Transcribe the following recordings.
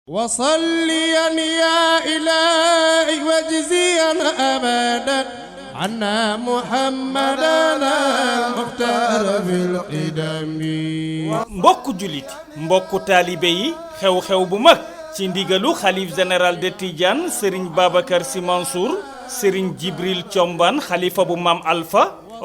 وصليا يا إلهي واجزيا أبدا عنا محمدنا المختار في القدم. mbokku julit mbokku taalibe yi xew-xew bu mag ci ndigalu xalif général de Tidiane Serigne Babacar Sy Mansour Serigne Djibril Thiombane xalifa bu maam Alpha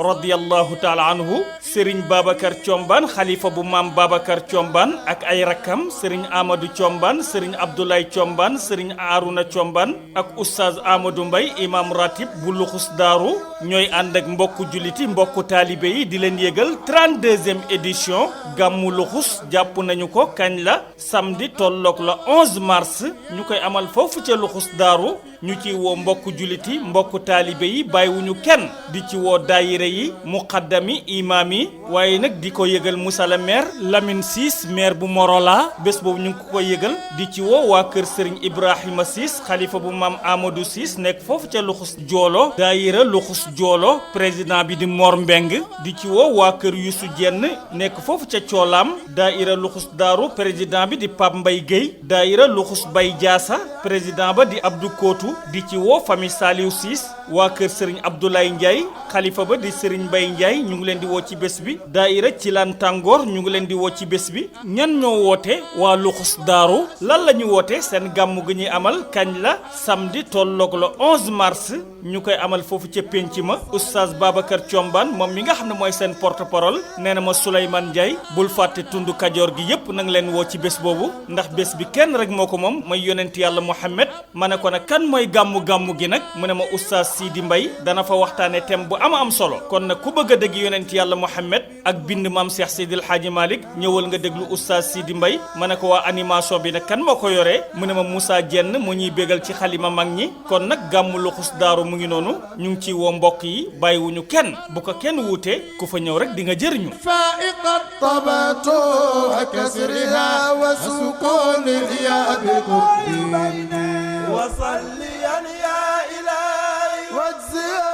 radiyallahu taala anhu Serigne Babacar Thiombane xalifa bu maam Babacar Thiombane ak ay rakkam Serigne Amadou Thiombane Serigne Abdoulaye Thiombane Serigne Arouna Thiombane ak oustaz Amadou Mbaye imam ratib bu luxus daaru ñooy ànd ak mbokku juliti mbokku taalibe yi di leen yégal 32e édition gàmmu luxus jàpp nañu ko kañ la samedi tolloog la 11 mars ñu koy amal foofu ca luxus daaru ñu ci woo mbokku juliti mbokku taalibe yi bàyyiwuñu kenn di ci woo daayira yi muqaddami imaam yi waaye nag di ko yëgal Moussa le maire Lamine Ciss maire bu Morola bés boobu ñu ngi ko koy yëgal di ci woo waa kër Serigne Ibrahima Ciss xalifa bu maam Amadou Ciss nekk foofu ca luxus joolo daayira luxus joolo président bi di Mor Mbeng di ci woo waa kër Youssou Dieng nekk foofu ca coolaam daayira luxus daaru président bi di Pape Mbaye Guèye daayira luxus Bay Diassa président ba di Abdou Kotou di ci woo famille Saliou Ciss waa kër Serigne Abdoulaye Ndiaye xalifa ba di Serigne Mbaye Ndiaye ñu ngi leen di woo ci bés bi daayira ci lan tàngoor ñu ngi leen di woo ci bés bi ñan ñoo woote waa luxus daaru lan la ñu woote seen gàmmu gi ñuy amal kañ la samedi tolloog le 11 mars ñu koy amal foofu ca penc ma oustaz Babacar Thiombane moom mi nga xam ne mooy seen porte parole nee na ma Souleymane Ndiaye bul fàtte tundu kajoor gi yépp na nga leen woo ci bés boobu ndax bés bi kenn rek moo ko moom mooy yonent yàlla Muhammad ma ne ko nag kan mooy gàmmu gi nag mu ne ma oustaz Sidi Mbaye dana fa waxtaane thème bu am solo kon nag ku bëgg a dégg yonent yàlla Muhammad ak bind maam Cheikh Sidil Hadji Malick ñëwal nga déglu oustaz Sidi Mbaye ma ne ko waa animation bi nag kan moo ko yoree mu ne ma Moussa Dieng mu ñuy bégal ci xalima mag ñi kon nag gàmmu luxus daaru mu ngi noonu ñu ngi ci woo mbokk yi bàyyiwuñu kenn bu ko kenn wuute ku fa ñëw rek di nga jëriñu فائقت طبعت وكسرها وسكون الياء بقرب وصليا يا إلهي واجزيا